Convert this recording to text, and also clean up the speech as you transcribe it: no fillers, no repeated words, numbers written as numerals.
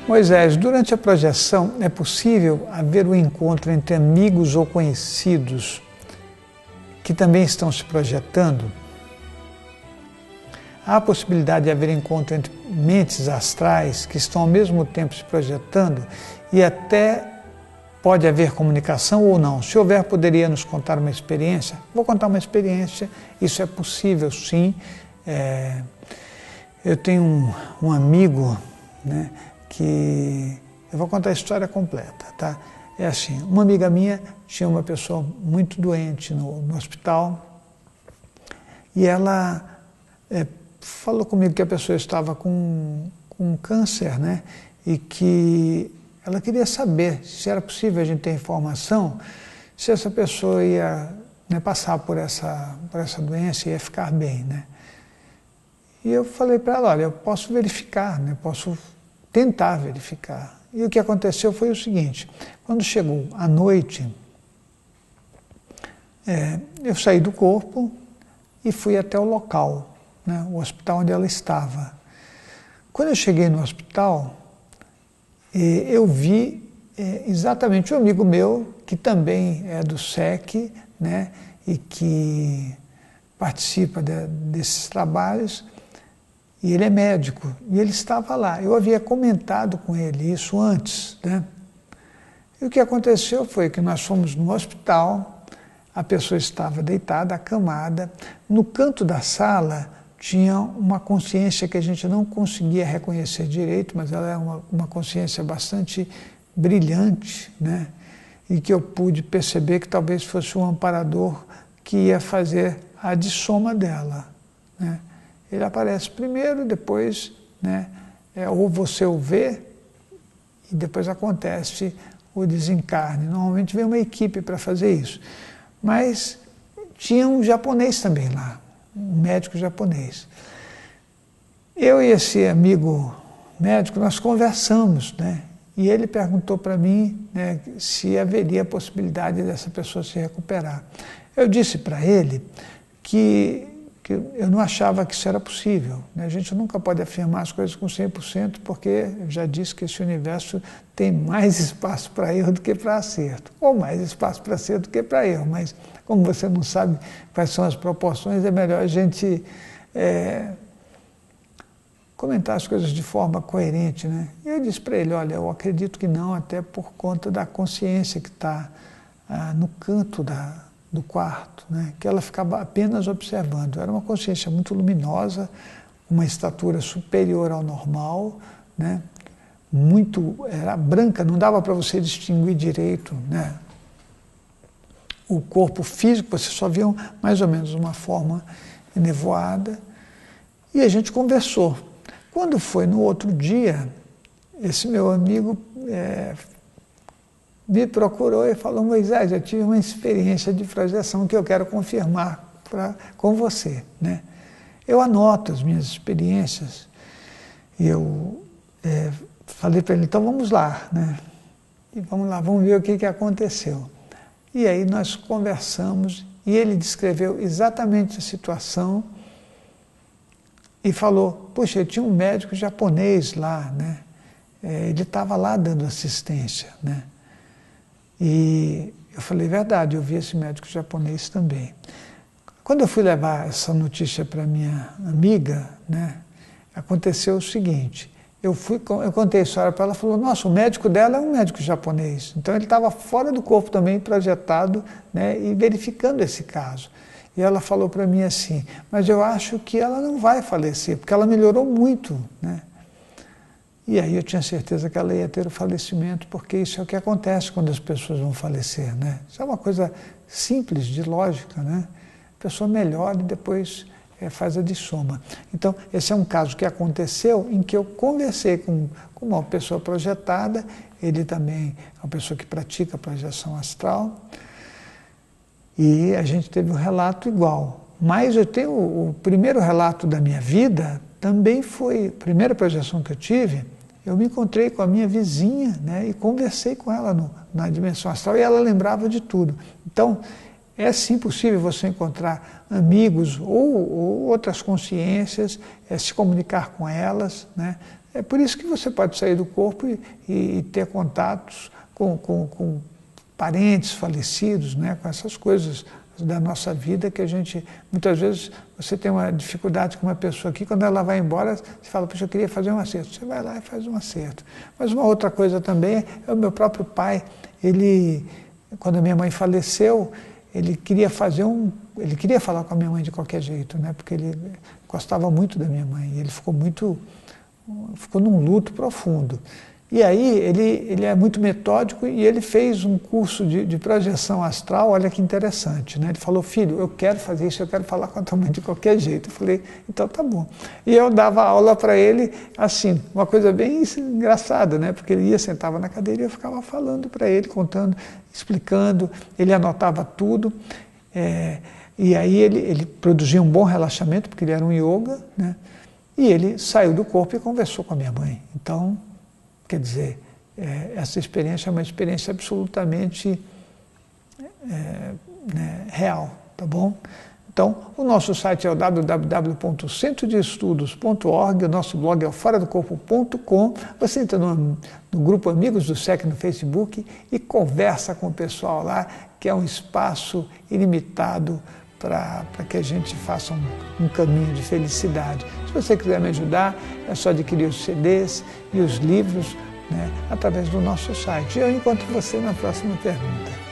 Moisés, durante a projeção é possível haver um encontro entre amigos ou conhecidos que também estão se projetando? Há a possibilidade de haver encontro entre mentes astrais que estão ao mesmo tempo se projetando e até pode haver comunicação ou não? Se houver, poderia nos contar uma experiência? Vou contar uma experiência, isso é possível sim. Eu tenho um amigo, né, que eu vou contar a história completa, tá? É assim, uma amiga minha tinha uma pessoa muito doente no hospital e ela falou comigo que a pessoa estava com câncer, né? E que ela queria saber se era possível a gente ter informação se essa pessoa ia, né, passar por essa doença e ia ficar bem, né? E eu falei para ela, olha, eu posso verificar, né? Posso tentar verificar. E o que aconteceu foi o seguinte, quando chegou a noite, eu saí do corpo e fui até o local, né, o hospital onde ela estava. Quando eu cheguei no hospital, eu vi exatamente um amigo meu, que também é do SEC, né, e que participa desses trabalhos, e ele é médico, e ele estava lá. Eu havia comentado com ele isso antes, né? E o que aconteceu foi que nós fomos no hospital, a pessoa estava deitada, acamada, no canto da sala tinha uma consciência que a gente não conseguia reconhecer direito, mas ela é uma consciência bastante brilhante, né? E que eu pude perceber que talvez fosse um amparador que ia fazer a dissoma dela, né? Ele aparece primeiro, depois, né, ou você o vê, e depois acontece o desencarne. Normalmente vem uma equipe para fazer isso. Mas tinha um japonês também lá, um médico japonês. Eu e esse amigo médico, nós conversamos, né, e ele perguntou para mim, né, se haveria a possibilidade dessa pessoa se recuperar. Eu disse para ele que eu não achava que isso era possível, né? A gente nunca pode afirmar as coisas com 100%, porque eu já disse que esse universo tem mais espaço para erro do que para acerto, ou mais espaço para acerto do que para erro, mas como você não sabe quais são as proporções, é melhor a gente comentar as coisas de forma coerente, né? E eu disse para ele, olha, eu acredito que não, até por conta da consciência que está no canto do quarto, né, que ela ficava apenas observando. Era uma consciência muito luminosa, uma estatura superior ao normal, né, era branca, não dava para você distinguir direito, né, o corpo físico, você só via mais ou menos uma forma enevoada, e a gente conversou. Quando foi no outro dia, esse meu amigo me procurou e falou, Moisés, eu tive uma experiência de projeção que eu quero confirmar com você, né? Eu anoto as minhas experiências e eu falei para ele, então vamos lá, né? E vamos lá, vamos ver o que aconteceu. E aí nós conversamos e ele descreveu exatamente a situação e falou, poxa, eu tinha um médico japonês lá, né? Ele estava lá dando assistência, né? E eu falei, verdade, eu vi esse médico japonês também. Quando eu fui levar essa notícia para minha amiga, né, aconteceu o seguinte, eu contei a história para ela, ela falou, nossa, o médico dela é um médico japonês. Então ele estava fora do corpo também, projetado, né, e verificando esse caso. E ela falou para mim assim, mas eu acho que ela não vai falecer, porque ela melhorou muito, né? E aí eu tinha certeza que ela ia ter o falecimento, porque isso é o que acontece quando as pessoas vão falecer, né? Isso é uma coisa simples, de lógica, né? A pessoa melhora e depois faz a dissoma. Então, esse é um caso que aconteceu em que eu conversei com uma pessoa projetada, ele também é uma pessoa que pratica projeção astral, e a gente teve um relato igual. Mas eu tenho o primeiro relato da minha vida, também foi, a primeira projeção que eu tive, eu me encontrei com a minha vizinha, né, e conversei com ela na dimensão astral e ela lembrava de tudo. Então, é sim possível você encontrar amigos ou outras consciências, se comunicar com elas, né? É por isso que você pode sair do corpo e ter contatos com parentes falecidos, né? Com essas coisas da nossa vida que a gente, muitas vezes, você tem uma dificuldade com uma pessoa aqui, quando ela vai embora, você fala, poxa, eu queria fazer um acerto. Você vai lá e faz um acerto. Mas uma outra coisa também é o meu próprio pai. Ele, quando a minha mãe faleceu, ele queria falar com a minha mãe de qualquer jeito, né? Porque ele gostava muito da minha mãe. E ele ficou num luto profundo. E aí ele é muito metódico e ele fez um curso de projeção astral, olha que interessante, né? Ele falou, filho, eu quero fazer isso, eu quero falar com a tua mãe de qualquer jeito. Eu falei, então tá bom. E eu dava aula para ele assim, uma coisa bem engraçada, né? Porque ele sentava na cadeira e eu ficava falando para ele, contando, explicando, ele anotava tudo. E aí ele produzia um bom relaxamento, porque ele era um yoga, né? E ele saiu do corpo e conversou com a minha mãe. Então, quer dizer, essa experiência é uma experiência absolutamente real, tá bom? Então, o nosso site é o www.centrodeestudos.org, o nosso blog é o foradocorpo.com. Você entra no grupo Amigos do SEC no Facebook e conversa com o pessoal lá, que é um espaço ilimitado para que a gente faça um caminho de felicidade. Se você quiser me ajudar, é só adquirir os CDs e os livros, né, através do nosso site. Eu encontro você na próxima pergunta.